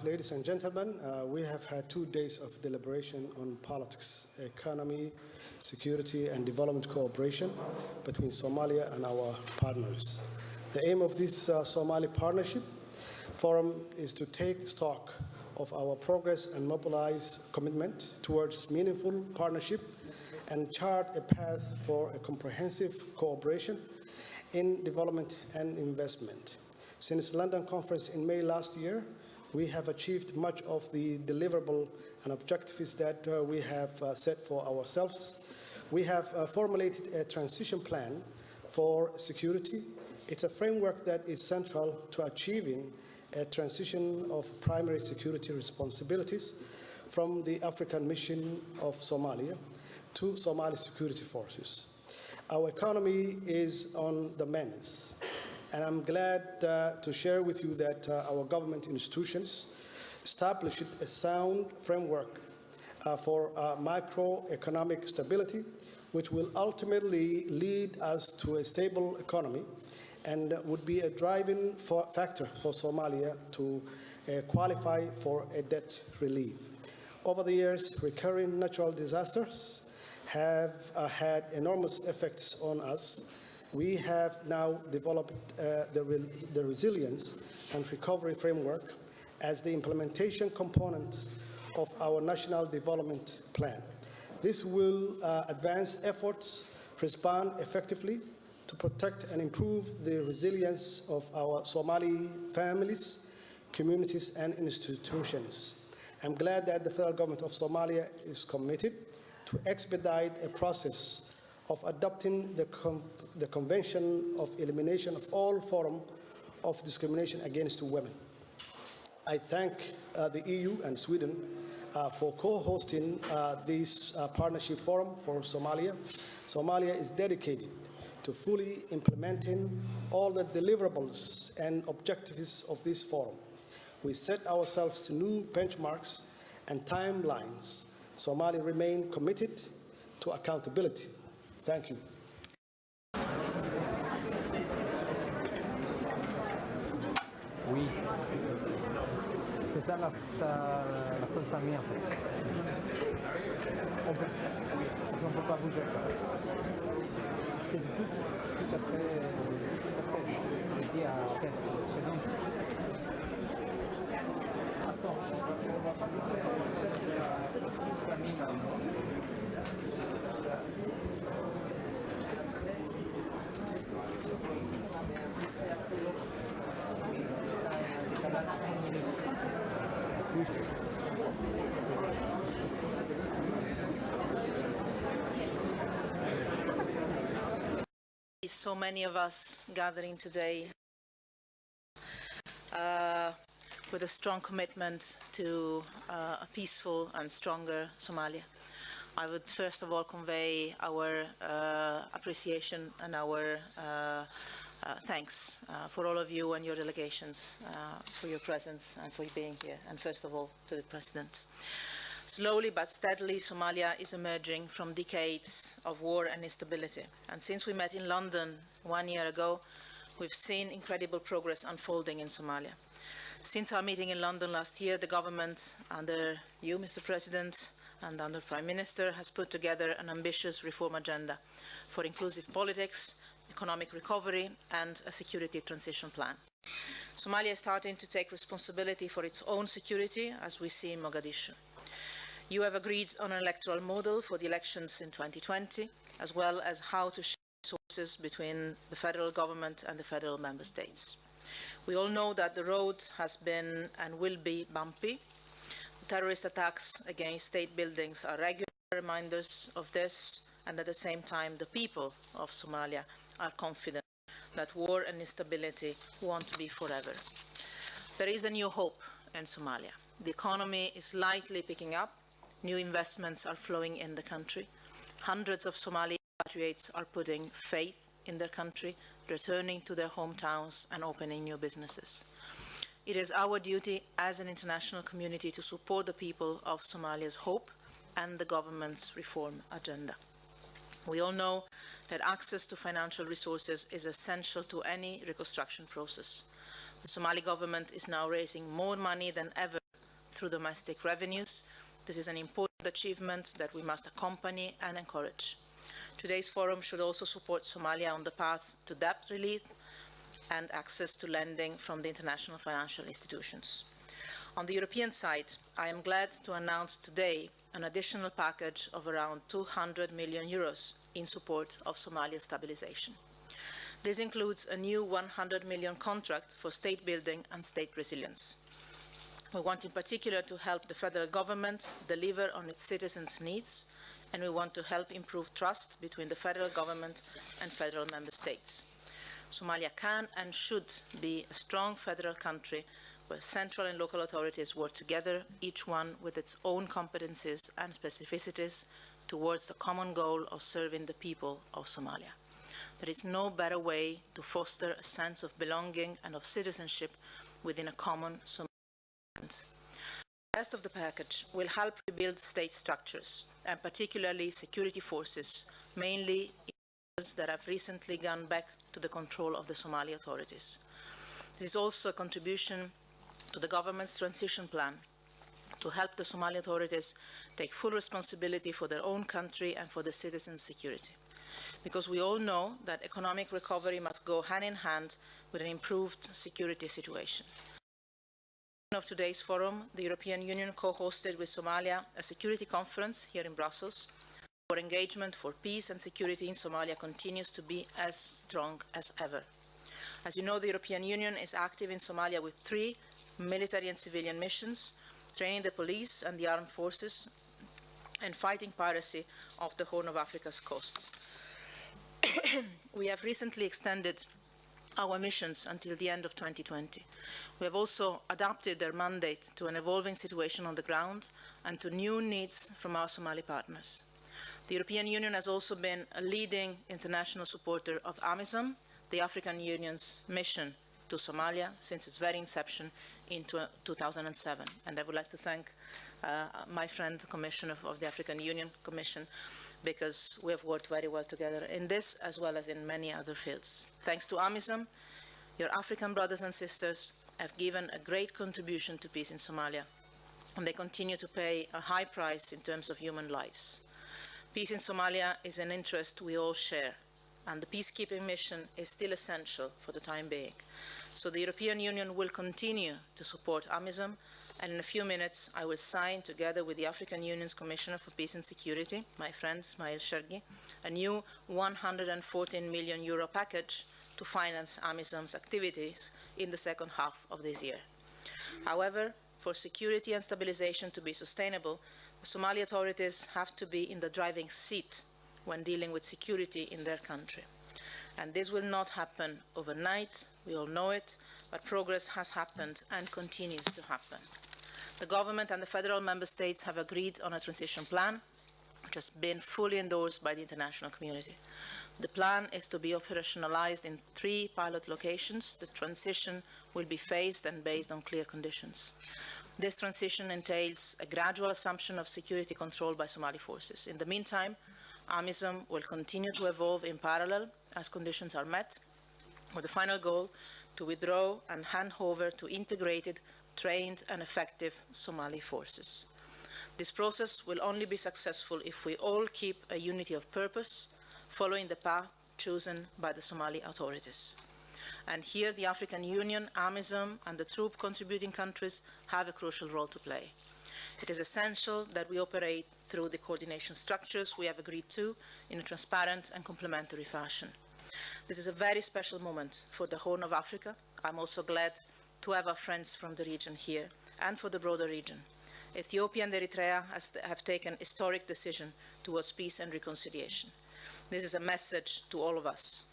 Ladies and gentlemen, we have had 2 days of deliberation on politics, economy, security and development cooperation between Somalia and our partners. The aim of this Somali Partnership Forum is to take stock of our progress and mobilize commitment towards meaningful partnership and chart a path for a comprehensive cooperation in development and investment. Since the London conference in May last year, we have achieved much of the deliverable and objectives that we have set for ourselves. We have formulated a transition plan for security. It's a framework that is central to achieving a transition of primary security responsibilities from the African Mission of Somalia to Somali security forces. Our economy is on the mend, and I'm glad to share with you that our government institutions established a sound framework for macroeconomic stability, which will ultimately lead us to a stable economy and would be a driving factor for Somalia to qualify for a debt relief. Over the years, recurring natural disasters have had enormous effects on us. We have now developed the resilience and recovery framework as the implementation component of our national development plan. This will advance efforts to respond effectively to protect and improve the resilience of our Somali families, communities, and institutions. I'm glad that the federal government of Somalia is committed to expedite a process of adopting the Convention of Elimination of All Forms of Discrimination Against Women. I thank the EU and Sweden for co-hosting this partnership forum for Somalia. Somalia is dedicated to fully implementing all the deliverables and objectives of this forum. We set ourselves new benchmarks and timelines. Somalia remains committed to accountability. Thank you. Oui, c'est ça la fausse famille en fait. On ne peut pas bouger. C'est tout à fait dit à tête. Attends, on va pas la famille. So many of us gathering today with a strong commitment to a peaceful and stronger Somalia. I would first of all convey our appreciation and our thanks for all of you and your delegations for your presence and for being here, and first of all to the President. Slowly but steadily, Somalia is emerging from decades of war and instability. And since we met in London 1 year ago, we've seen incredible progress unfolding in Somalia. Since our meeting in London last year, the government, under you, Mr. President, and under Prime Minister, has put together an ambitious reform agenda for inclusive politics, economic recovery, and a security transition plan. Somalia is starting to take responsibility for its own security, as we see in Mogadishu. You have agreed on an electoral model for the elections in 2020, as well as how to share resources between the federal government and the federal member states. We all know that the road has been and will be bumpy. Terrorist attacks against state buildings are regular reminders of this, and at the same time, the people of Somalia are confident that war and instability won't be forever. There is a new hope in Somalia. The economy is slightly picking up. New investments are flowing in the country. Hundreds of Somali expatriates are putting faith in their country, returning to their hometowns and opening new businesses. It is our duty as an international community to support the people of Somalia's hope and the government's reform agenda. We all know that access to financial resources is essential to any reconstruction process. The Somali government is now raising more money than ever through domestic revenues. This is an important achievement that we must accompany and encourage. Today's forum should also support Somalia on the path to debt relief and access to lending from the international financial institutions. On the European side, I am glad to announce today an additional package of around 200 million euros in support of Somalia's stabilization. This includes a new 100 million contract for state building and state resilience. We want in particular to help the federal government deliver on its citizens' needs, and we want to help improve trust between the federal government and federal member states. Somalia can and should be a strong federal country where central and local authorities work together, each one with its own competencies and specificities, towards the common goal of serving the people of Somalia. There is no better way to foster a sense of belonging and of citizenship within a common Somaliland. The rest of the package will help rebuild state structures, and particularly security forces, mainly in areas that have recently gone back to the control of the Somali authorities. This is also a contribution to the government's transition plan to help the Somali authorities take full responsibility for their own country and for the citizens' security. Because we all know that economic recovery must go hand in hand with an improved security situation. Of today's forum, the European Union co-hosted with Somalia a security conference here in Brussels. Our engagement for peace and security in Somalia continues to be as strong as ever. As you know, the European Union is active in Somalia with 3 military and civilian missions, training the police and the armed forces, and fighting piracy off the Horn of Africa's coast. We have recently extended our missions until the end of 2020. We have also adapted their mandate to an evolving situation on the ground and to new needs from our Somali partners. The European Union has also been a leading international supporter of AMISOM, the African Union's mission to Somalia, since its very inception in 2007. And I would like to thank my friend, Commissioner of the African Union Commission, because we have worked very well together in this as well as in many other fields. Thanks to AMISOM, your African brothers and sisters have given a great contribution to peace in Somalia, and they continue to pay a high price in terms of human lives. Peace in Somalia is an interest we all share, and the peacekeeping mission is still essential for the time being. So the European Union will continue to support AMISOM, and in a few minutes I will sign, together with the African Union's Commissioner for Peace and Security, my friend SHIIRKII, a new 114 million euro package to finance AMISOM's activities in the second half of this year. However, for security and stabilization to be sustainable, the Somali authorities have to be in the driving seat when dealing with security in their country. And this will not happen overnight, we all know it, but progress has happened and continues to happen. The government and the federal member states have agreed on a transition plan, which has been fully endorsed by the international community. The plan is to be operationalized in 3 pilot locations. The transition will be phased and based on clear conditions. This transition entails a gradual assumption of security control by Somali forces. In the meantime, AMISOM will continue to evolve in parallel as conditions are met, with the final goal to withdraw and hand over to integrated, trained and effective Somali forces. This process will only be successful if we all keep a unity of purpose, following the path chosen by the Somali authorities. And here the African Union, AMISOM and the troop contributing countries have a crucial role to play. It is essential that we operate through the coordination structures we have agreed to in a transparent and complementary fashion. This is a very special moment for the Horn of Africa. I'm also glad to have our friends from the region here and for the broader region. Ethiopia and Eritrea have taken a historic decision towards peace and reconciliation. This is a message to all of us.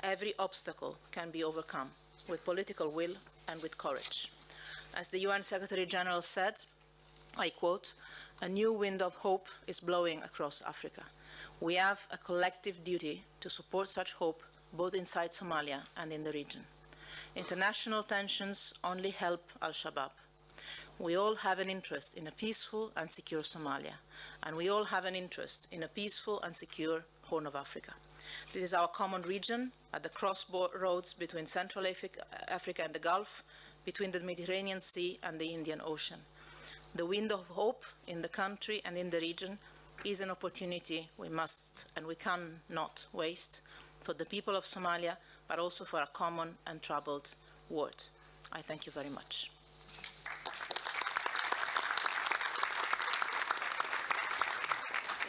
Every obstacle can be overcome with political will and with courage. As the UN Secretary General said, I quote, "A new wind of hope is blowing across Africa. We have a collective duty to support such hope both inside Somalia and in the region. International tensions only help al-Shabaab. We all have an interest in a peaceful and secure Somalia, and we all have an interest in a peaceful and secure Horn of Africa. This is our common region at the crossroads between Central Africa and the Gulf, between the Mediterranean Sea and the Indian Ocean. The window of hope in the country and in the region is an opportunity we must and we cannot waste for the people of Somalia, but also for a common and troubled world. I thank you very much.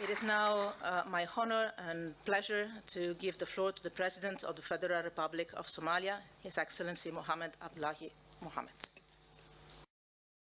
It is now my honor and pleasure to give the floor to the President of the Federal Republic of Somalia, His Excellency Mohamed Abdullahi Mohamed.